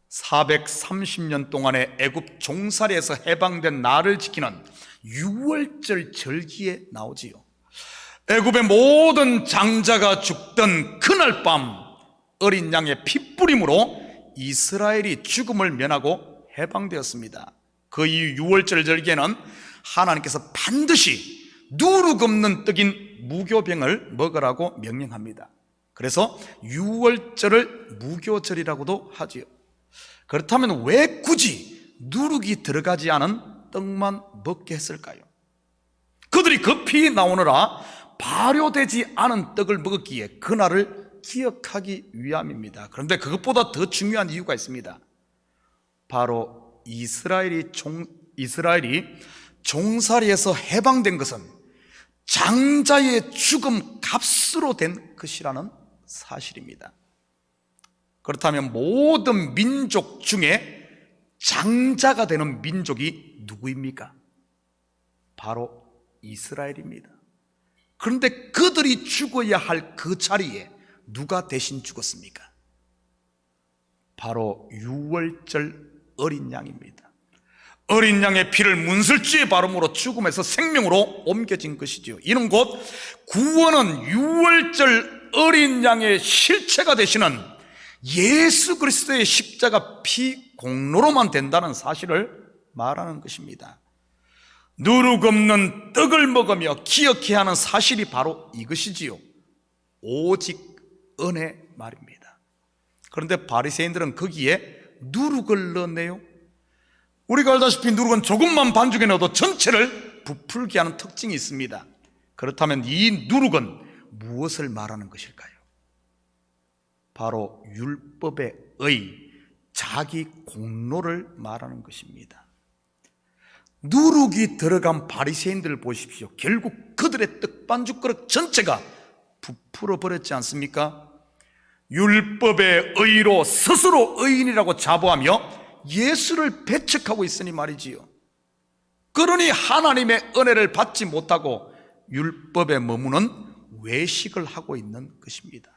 Speaker 2: 430년 동안의 애굽 종살이에서 해방된 나를 지키는 유월절 절기에 나오지요. 애굽의 모든 장자가 죽던 그날 밤 어린 양의 핏부림으로 이스라엘이 죽음을 면하고 해방되었습니다. 그 이후 유월절 절기에는 하나님께서 반드시 누룩 없는 떡인 무교병을 먹으라고 명령합니다. 그래서 유월절을 무교절이라고도 하지요. 그렇다면 왜 굳이 누룩이 들어가지 않은 떡만 먹게 했을까요? 그들이 급히 나오느라 발효되지 않은 떡을 먹었기에 그날을 기억하기 위함입니다. 그런데 그것보다 더 중요한 이유가 있습니다. 바로 이스라엘이 종살이에서 해방된 것은 장자의 죽음 값으로 된 것이라는 사실입니다. 그렇다면 모든 민족 중에 장자가 되는 민족이 누구입니까? 바로 이스라엘입니다. 그런데 그들이 죽어야 할 그 자리에 누가 대신 죽었습니까? 바로 유월절 어린 양입니다. 어린 양의 피를 문설주의 발음으로 죽음에서 생명으로 옮겨진 것이죠. 이는 곧 구원은 유월절 어린 양의 실체가 되시는 예수 그리스도의 십자가 피 공로로만 된다는 사실을 말하는 것입니다. 누룩 없는 떡을 먹으며 기억해야 하는 사실이 바로 이것이지요. 오직 은혜 말입니다. 그런데 바리새인들은 거기에 누룩을 넣었네요. 우리가 알다시피 누룩은 조금만 반죽에 넣어도 전체를 부풀게 하는 특징이 있습니다. 그렇다면 이 누룩은 무엇을 말하는 것일까요? 바로 율법의 자기 공로를 말하는 것입니다. 누룩이 들어간 바리새인들을 보십시오. 결국 그들의 떡반죽 그릇 전체가 부풀어 버렸지 않습니까? 율법의 의로 스스로 의인이라고 자부하며 예수를 배척하고 있으니 말이지요. 그러니 하나님의 은혜를 받지 못하고 율법에 머무는 외식을 하고 있는 것입니다.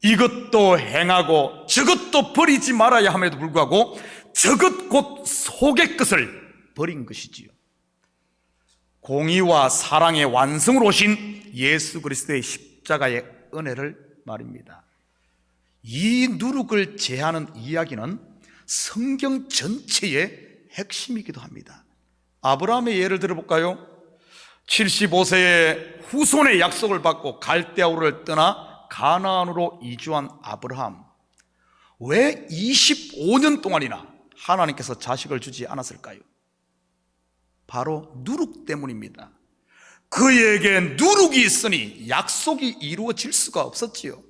Speaker 2: 이것도 행하고 저것도 버리지 말아야 함에도 불구하고 저것 곧 속의 것을 버린 것이지요. 공의와 사랑의 완성으로 오신 예수 그리스도의 십자가의 은혜를 말입니다. 이 누룩을 제하는 이야기는 성경 전체의 핵심이기도 합니다. 아브라함의 예를 들어볼까요? 75세에 후손의 약속을 받고 갈대아우를 떠나 가나안으로 이주한 아브라함, 왜 25년 동안이나 하나님께서 자식을 주지 않았을까요? 바로 누룩 때문입니다. 그에게 누룩이 있으니 약속이 이루어질 수가 없었지요.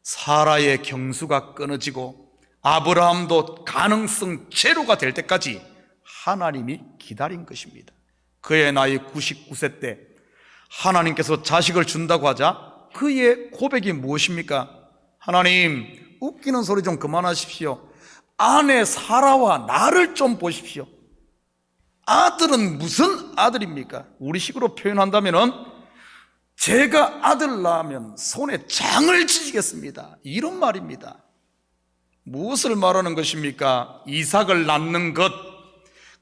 Speaker 2: 사라의 경수가 끊어지고 아브라함도 가능성 제로가 될 때까지 하나님이 기다린 것입니다. 그의 나이 99세 때 하나님께서 자식을 준다고 하자 그의 고백이 무엇입니까? 하나님, 웃기는 소리 좀 그만하십시오. 아내 사라와 나를 좀 보십시오. 아들은 무슨 아들입니까? 우리식으로 표현한다면은 제가 아들 낳으면 손에 장을 지지겠습니다, 이런 말입니다. 무엇을 말하는 것입니까? 이삭을 낳는 것,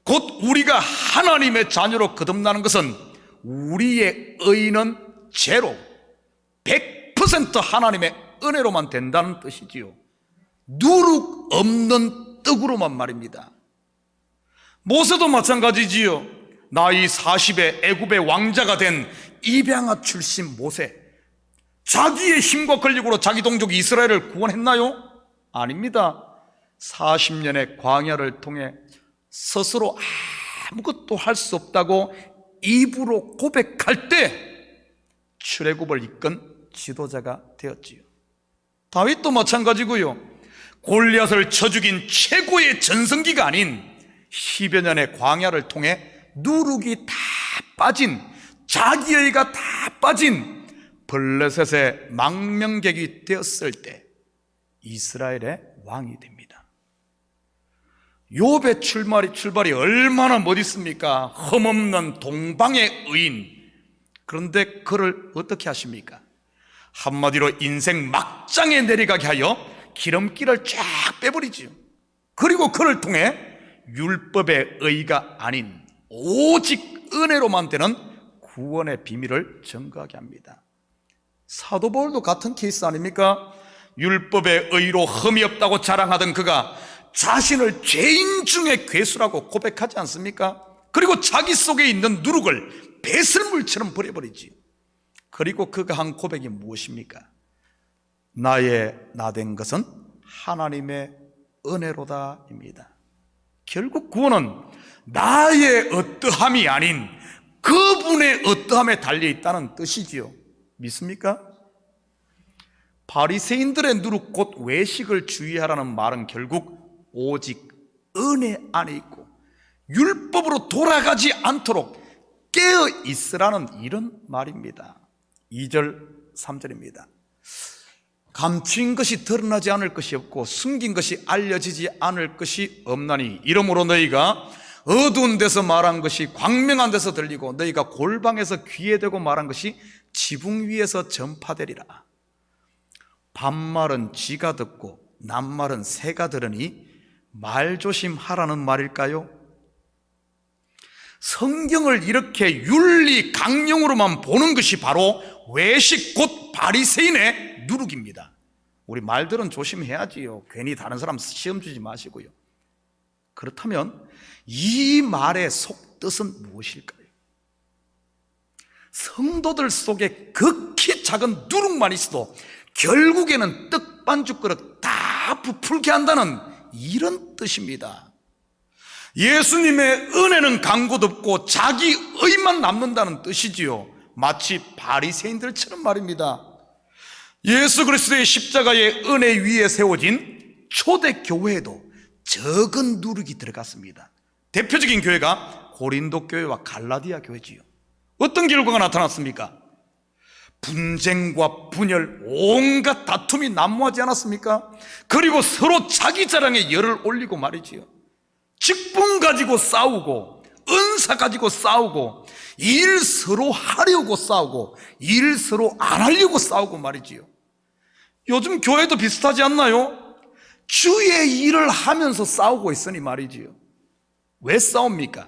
Speaker 2: 곧 우리가 하나님의 자녀로 거듭나는 것은 우리의 의는 제로, 100% 하나님의 은혜로만 된다는 뜻이지요. 누룩 없는 떡으로만 말입니다. 모세도 마찬가지지요. 나이 40에 애굽의 왕자가 된 입양아 출신 모세, 자기의 힘과 권력으로 자기 동족 이스라엘을 구원했나요? 아닙니다. 40년의 광야를 통해 스스로 아무것도 할 수 없다고 입으로 고백할 때 출애굽을 이끈 지도자가 되었지요. 다윗도 마찬가지고요. 골리앗을 쳐 죽인 최고의 전성기가 아닌 10여 년의 광야를 통해 누룩이 다 빠진, 자기의가 다 빠진 블레셋의 망명객이 되었을 때 이스라엘의 왕이 됩니다. 욥의 출발이 얼마나 멋있습니까? 흠없는 동방의 의인. 그런데 그를 어떻게 하십니까? 한마디로 인생 막장에 내려가게 하여 기름기를 쫙 빼버리지요. 그리고 그를 통해 율법의 의가 아닌 오직 은혜로만 되는 구원의 비밀을 증거하게 합니다. 사도 바울도 같은 케이스 아닙니까? 율법의 의로 흠이 없다고 자랑하던 그가 자신을 죄인 중에 괴수라고 고백하지 않습니까? 그리고 자기 속에 있는 누룩을 배설물처럼 버려버리지. 그리고 그가 한 고백이 무엇입니까? 나의 나된 것은 하나님의 은혜로다입니다. 결국 구원은 나의 어떠함이 아닌 그분의 어떠함에 달려있다는 뜻이지요. 믿습니까? 바리새인들의 누룩 곧 외식을 주의하라는 말은 결국 오직 은혜 안에 있고 율법으로 돌아가지 않도록 깨어 있으라는 이런 말입니다. 2절 3절입니다. 감추인 것이 드러나지 않을 것이 없고 숨긴 것이 알려지지 않을 것이 없나니 이러므로 너희가 어두운 데서 말한 것이 광명한 데서 들리고 너희가 골방에서 귀에 대고 말한 것이 지붕 위에서 전파되리라. 반말은 쥐가 듣고 낱말은 새가 들으니 말조심하라는 말일까요? 성경을 이렇게 윤리 강령으로만 보는 것이 바로 외식 곧 바리새인의 누룩입니다. 우리 말들은 조심해야지요. 괜히 다른 사람 시험 주지 마시고요. 그렇다면 이 말의 속뜻은 무엇일까요? 성도들 속에 극히 작은 누룩만 있어도 결국에는 떡반죽 그릇 다 부풀게 한다는 이런 뜻입니다. 예수님의 은혜는 강고도 없고 자기 의만 남는다는 뜻이지요. 마치 바리새인들처럼 말입니다. 예수 그리스도의 십자가의 은혜 위에 세워진 초대 교회에도 적은 누룩이 들어갔습니다. 대표적인 교회가 고린도 교회와 갈라디아 교회지요. 어떤 결과가 나타났습니까? 분쟁과 분열, 온갖 다툼이 난무하지 않았습니까? 그리고 서로 자기 자랑에 열을 올리고 말이지요. 직분 가지고 싸우고, 은사 가지고 싸우고, 일 서로 하려고 싸우고, 일 서로 안 하려고 싸우고 말이지요. 요즘 교회도 비슷하지 않나요? 주의 일을 하면서 싸우고 있으니 말이지요. 왜 싸웁니까?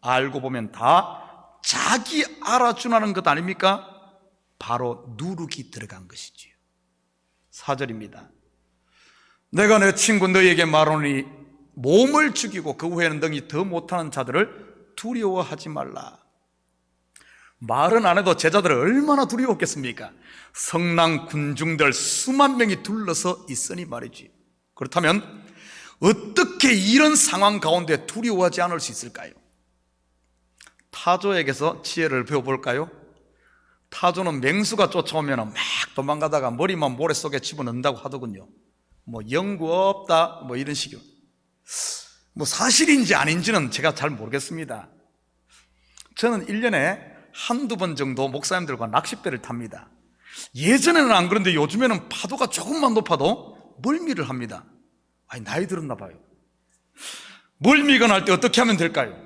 Speaker 2: 알고 보면 다 자기 알아주라는 것 아닙니까? 바로 누룩이 들어간 것이지요. 4절입니다. 내가 내 친구 너희에게 말하노니 몸을 죽이고 그 후에는 능히 더 못하는 자들을 두려워하지 말라. 말은 안 해도 제자들을 얼마나 두려웠겠습니까? 성난 군중들 수만 명이 둘러서 있으니 말이지. 그렇다면 어떻게 이런 상황 가운데 두려워하지 않을 수 있을까요? 타조에게서 지혜를 배워볼까요? 타조는 맹수가 쫓아오면 막 도망가다가 머리만 모래 속에 집어넣는다고 하더군요. 뭐 연구 없다 뭐 이런 식이요. 뭐 사실인지 아닌지는 제가 잘 모르겠습니다. 저는 1년에 한두 번 정도 목사님들과 낚싯배를 탑니다. 예전에는 안 그런데 요즘에는 파도가 조금만 높아도 멀미를 합니다. 아니 나이 들었나 봐요. 멀미가 날 때 어떻게 하면 될까요?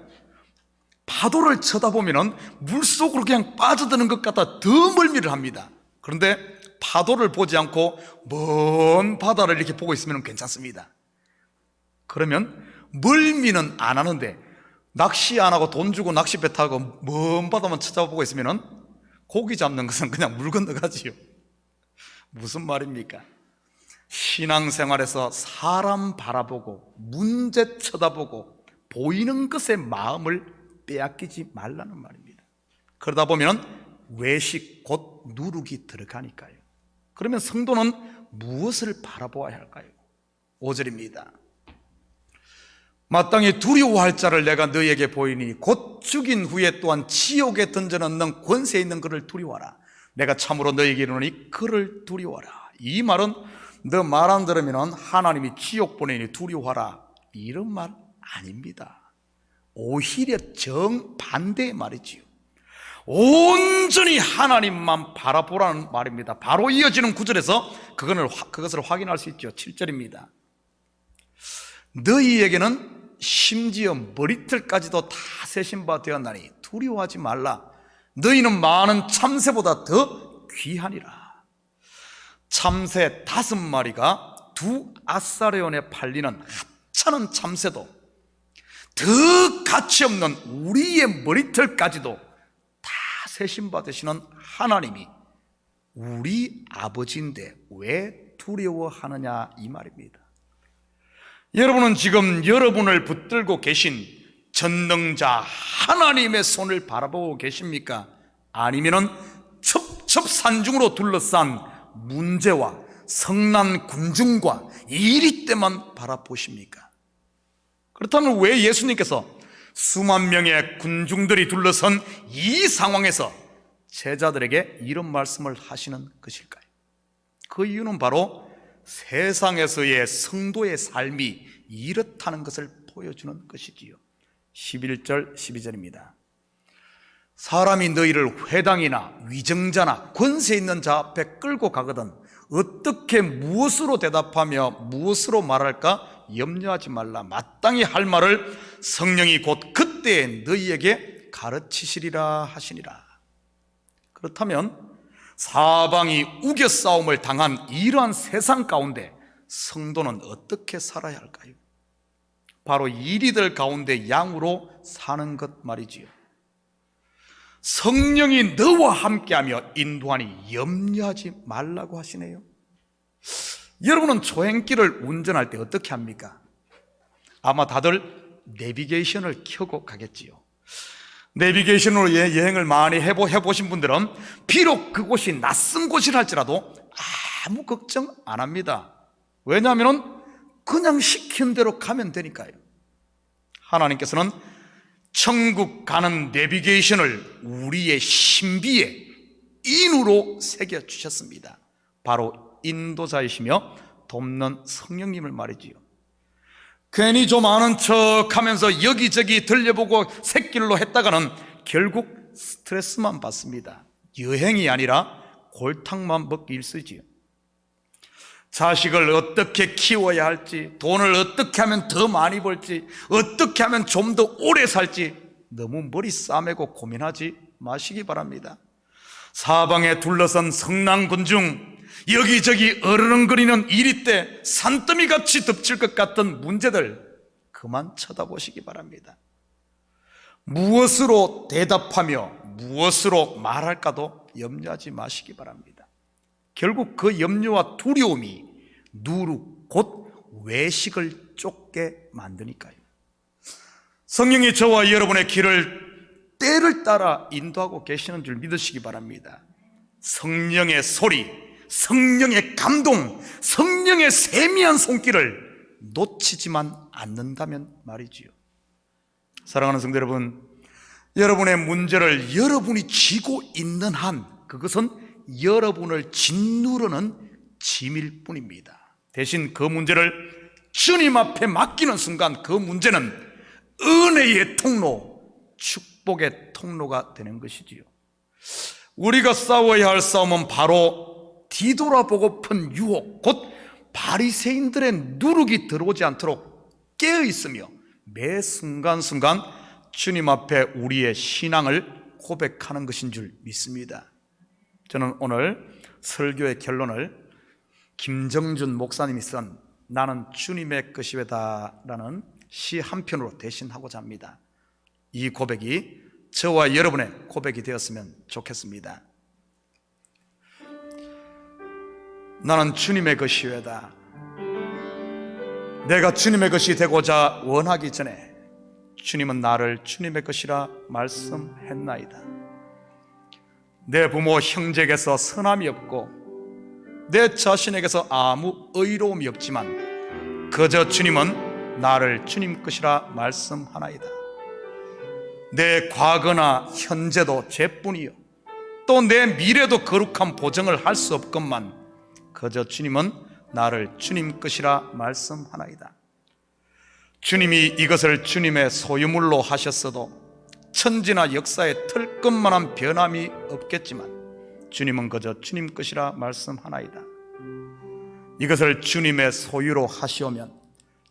Speaker 2: 파도를 쳐다보면 물속으로 그냥 빠져드는 것 같아 더 멀미를 합니다. 그런데 파도를 보지 않고 먼 바다를 이렇게 보고 있으면 괜찮습니다. 그러면 멀미는 안 하는데 낚시 안 하고 돈 주고 낚싯배 타고 먼 바다만 찾아보고 있으면 고기 잡는 것은 그냥 물 건너가지요. 무슨 말입니까? 신앙생활에서 사람 바라보고 문제 쳐다보고 보이는 것에 마음을 빼앗기지 말라는 말입니다. 그러다 보면 외식 곧 누룩이 들어가니까요. 그러면 성도는 무엇을 바라보아야 할까요? 5절입니다. 마땅히 두려워할 자를 내가 너희에게 보이니 곧 죽인 후에 또한 지옥에 던져넣는 권세 있는 그를 두려워하라. 내가 참으로 너희에게 이르노니 그를 두려워하라. 이 말은 너 말 안 들으면 하나님이 지옥 보내니 두려워하라 이런 말 아닙니다. 오히려 정반대의 말이지요. 온전히 하나님만 바라보라는 말입니다. 바로 이어지는 구절에서 그것을 확인할 수 있죠. 7절입니다. 너희에게는 심지어 머리털까지도 다 세신 바 되었나니 두려워하지 말라. 너희는 많은 참새보다 더 귀하니라. 참새 5마리가 2아사레온에 팔리는 하찮은 참새도 더 가치없는 우리의 머리털까지도 다 세신 바 되시는 하나님이 우리 아버지인데 왜 두려워하느냐 이 말입니다. 여러분은 지금 여러분을 붙들고 계신 전능자 하나님의 손을 바라보고 계십니까? 아니면은 첩첩산중으로 둘러싼 문제와 성난 군중과 이리 때만 바라보십니까? 그렇다면 왜 예수님께서 수만 명의 군중들이 둘러선 이 상황에서 제자들에게 이런 말씀을 하시는 것일까요? 그 이유는 바로 세상에서의 성도의 삶이 이렇다는 것을 보여주는 것이지요. 11절 12절입니다. 사람이 너희를 회당이나 위정자나 권세 있는 자 앞에 끌고 가거든 어떻게 무엇으로 대답하며 무엇으로 말할까 염려하지 말라. 마땅히 할 말을 성령이 곧 그때에 너희에게 가르치시리라 하시니라. 그렇다면 사방이 우겨싸움을 당한 이러한 세상 가운데 성도는 어떻게 살아야 할까요? 바로 이리들 가운데 양으로 사는 것 말이지요. 성령이 너와 함께하며 인도하니 염려하지 말라고 하시네요. 여러분은 조행길을 운전할 때 어떻게 합니까? 아마 다들 내비게이션을 켜고 가겠지요. 내비게이션으로 여행을 많이 해보신 분들은 비록 그곳이 낯선 곳이라 할지라도 아무 걱정 안 합니다. 왜냐하면 그냥 시킨 대로 가면 되니까요. 하나님께서는 천국 가는 내비게이션을 우리의 신비에 인으로 새겨주셨습니다. 바로 인도자이시며 돕는 성령님을 말이지요. 괜히 좀 아는 척 하면서 여기저기 들려보고 샛길로 했다가는 결국 스트레스만 받습니다. 여행이 아니라 골탕만 먹기 일쑤지요. 자식을 어떻게 키워야 할지, 돈을 어떻게 하면 더 많이 벌지, 어떻게 하면 좀 더 오래 살지 너무 머리 싸매고 고민하지 마시기 바랍니다. 사방에 둘러선 성난군중, 여기저기 어르렁거리는 이리때 산더미같이 덮칠 것 같은 문제들 그만 쳐다보시기 바랍니다. 무엇으로 대답하며 무엇으로 말할까도 염려하지 마시기 바랍니다. 결국 그 염려와 두려움이 누룩 곧 외식을 쫓게 만드니까요. 성령이 저와 여러분의 길을 때를 따라 인도하고 계시는 줄 믿으시기 바랍니다. 성령의 소리, 성령의 감동, 성령의 세미한 손길을 놓치지만 않는다면 말이지요. 사랑하는 성도 여러분, 여러분의 문제를 여러분이 쥐고 있는 한 그것은 여러분을 짓누르는 짐일 뿐입니다. 대신 그 문제를 주님 앞에 맡기는 순간 그 문제는 은혜의 통로, 축복의 통로가 되는 것이지요. 우리가 싸워야 할 싸움은 바로 뒤돌아보고픈 유혹, 곧 바리새인들의 누룩이 들어오지 않도록 깨어있으며 매 순간순간 주님 앞에 우리의 신앙을 고백하는 것인 줄 믿습니다. 저는 오늘 설교의 결론을 김정준 목사님이 쓴 나는 주님의 것이다 라는 시 한 편으로 대신하고자 합니다. 이 고백이 저와 여러분의 고백이 되었으면 좋겠습니다. 나는 주님의 것이외다. 내가 주님의 것이 되고자 원하기 전에 주님은 나를 주님의 것이라 말씀했나이다. 내 부모 형제에게서 선함이 없고 내 자신에게서 아무 의로움이 없지만 그저 주님은 나를 주님 것이라 말씀하나이다. 내 과거나 현재도 죄뿐이요 또 내 미래도 거룩한 보증을 할 수 없건만 그저 주님은 나를 주님 것이라 말씀하나이다. 주님이 이것을 주님의 소유물로 하셨어도 천지나 역사에 털끝만한 변함이 없겠지만 주님은 그저 주님 것이라 말씀하나이다. 이것을 주님의 소유로 하시오면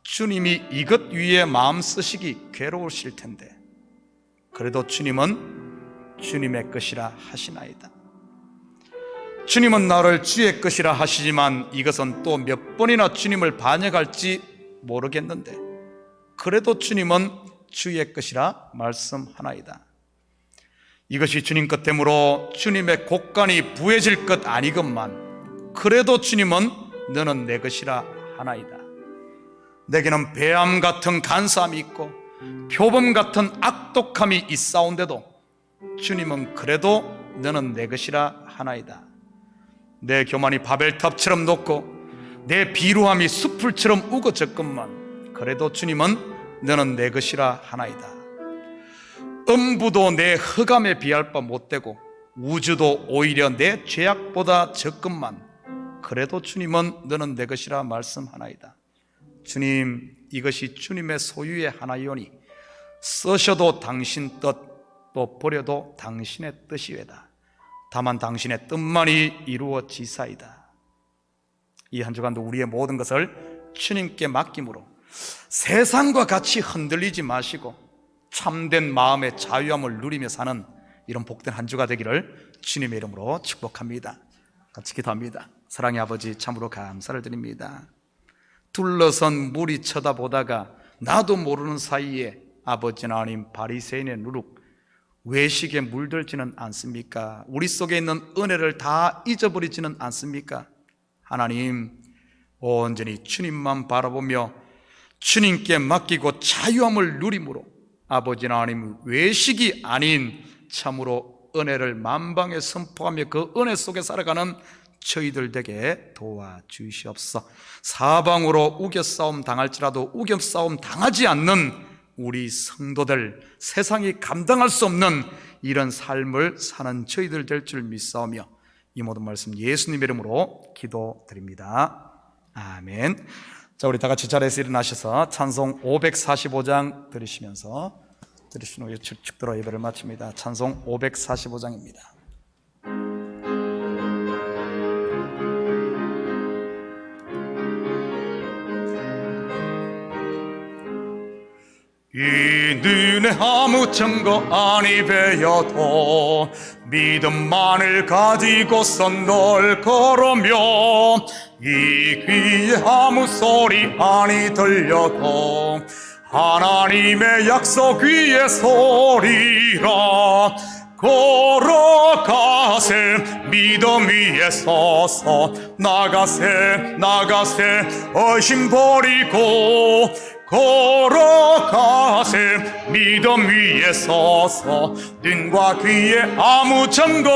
Speaker 2: 주님이 이것 위에 마음 쓰시기 괴로우실 텐데 그래도 주님은 주님의 것이라 하시나이다. 주님은 나를 주의 것이라 하시지만 이것은 또 몇 번이나 주님을 반역할지 모르겠는데 그래도 주님은 주의 것이라 말씀하나이다. 이것이 주님 것됨으로 주님의 곡간이 부해질 것 아니건만 그래도 주님은 너는 내 것이라 하나이다. 내게는 배암 같은 간사함이 있고 표범 같은 악독함이 있사온데도 주님은 그래도 너는 내 것이라 하나이다. 내 교만이 바벨탑처럼 높고 내 비루함이 숲풀처럼 우거졌건만 그래도 주님은 너는 내 것이라 하나이다. 음부도 내 흑암에 비할 바 못되고 우주도 오히려 내 죄악보다 적건만 그래도 주님은 너는 내 것이라 말씀하나이다. 주님, 이것이 주님의 소유의 하나이오니 쓰셔도 당신 뜻, 또 버려도 당신의 뜻이외다. 다만 당신의 뜻만이 이루어지사이다. 이 한 주간도 우리의 모든 것을 주님께 맡김으로 세상과 같이 흔들리지 마시고 참된 마음의 자유함을 누리며 사는 이런 복된 한 주가 되기를 주님의 이름으로 축복합니다. 같이 기도합니다. 사랑의 아버지, 참으로 감사를 드립니다. 둘러선 무리 쳐다보다가 나도 모르는 사이에 아버지 하나님 바리새인의 누룩 외식에 물들지는 않습니까? 우리 속에 있는 은혜를 다 잊어버리지는 않습니까? 하나님, 온전히 주님만 바라보며 주님께 맡기고 자유함을 누림으로 아버지 하나님 외식이 아닌 참으로 은혜를 만방에 선포하며 그 은혜 속에 살아가는 저희들 되게 도와주시옵소서. 사방으로 우겨싸움 당할지라도 우겨싸움 당하지 않는 우리 성도들, 세상이 감당할 수 없는 이런 삶을 사는 저희들 될 줄 믿사오며 이 모든 말씀 예수님의 이름으로 기도드립니다. 아멘. 자, 우리 다 같이 자리에서 일어나셔서 찬송 545장 들으시면서 들으신 후에 축도로 예배를 마칩니다. 찬송 545장입니다. 이들의 아무 증거 아니 배여도 믿음만을 가지고서 널 걸으며 이 귀에 아무 소리 아니 들려도 하나님의 약속 위의 소리라 걸어가세 믿음 위에 서서 나가세 나가세 의심 버리고 걸어가세 믿음 위에 서서 눈과 귀에 아무 증거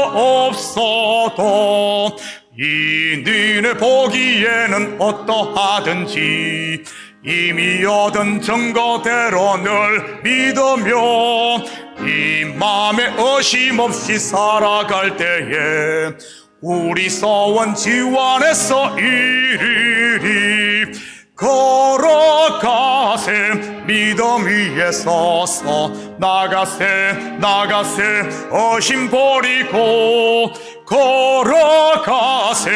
Speaker 2: 없어도 이 눈에 보기에는 어떠하든지 이미 얻은 증거대로 늘 믿으며 이 맘에 의심 없이 살아갈 때에 우리 소원 지원해서 이르리 걸어가세 믿음 위에 서서 나가세 나가세 의심 버리고 걸어가세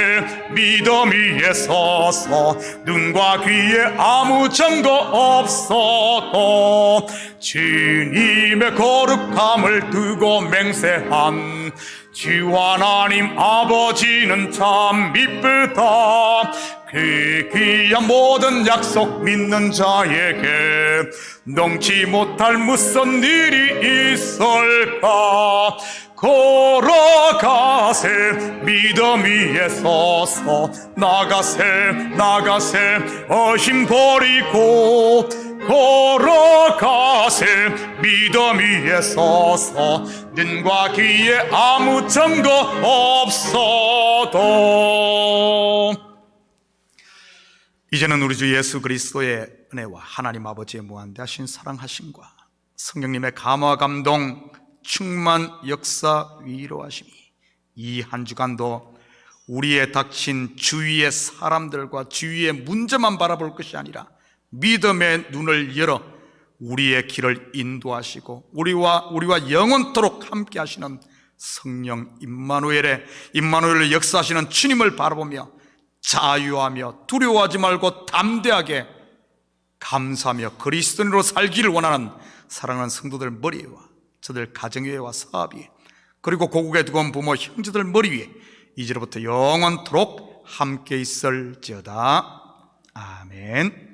Speaker 2: 믿음 위에 서서 눈과 귀에 아무 증거 없어도 주님의 거룩함을 두고 맹세한 주 하나님 아버지는 참 미쁘다. 그 귀한 모든 약속 믿는 자에게 넘지 못할 무슨 일이 있을까. 걸어가세 믿음 위에 서서 나가세 나가세 의심 버리고 걸어가세 믿음 위에 서서 눈과 귀에 아무 증거 없어도 이제는 우리 주 예수 그리스도의 은혜와 하나님 아버지의 무한대하신 사랑하심과 성령님의 감화 감동 충만 역사 위로하심이 이 한 주간도 우리의 닥친 주위의 사람들과 주위의 문제만 바라볼 것이 아니라 믿음의 눈을 열어 우리의 길을 인도하시고 우리와 영원토록 함께 하시는 성령 임마누엘을 역사하시는 주님을 바라보며 자유하며 두려워하지 말고 담대하게 감사하며 그리스도인으로 살기를 원하는 사랑하는 성도들 머리 위와 저들 가정 위와 사업 위에 그리고 고국에 두고 부모 형제들 머리 위에 이제로부터 영원토록 함께 있을지어다. 아멘.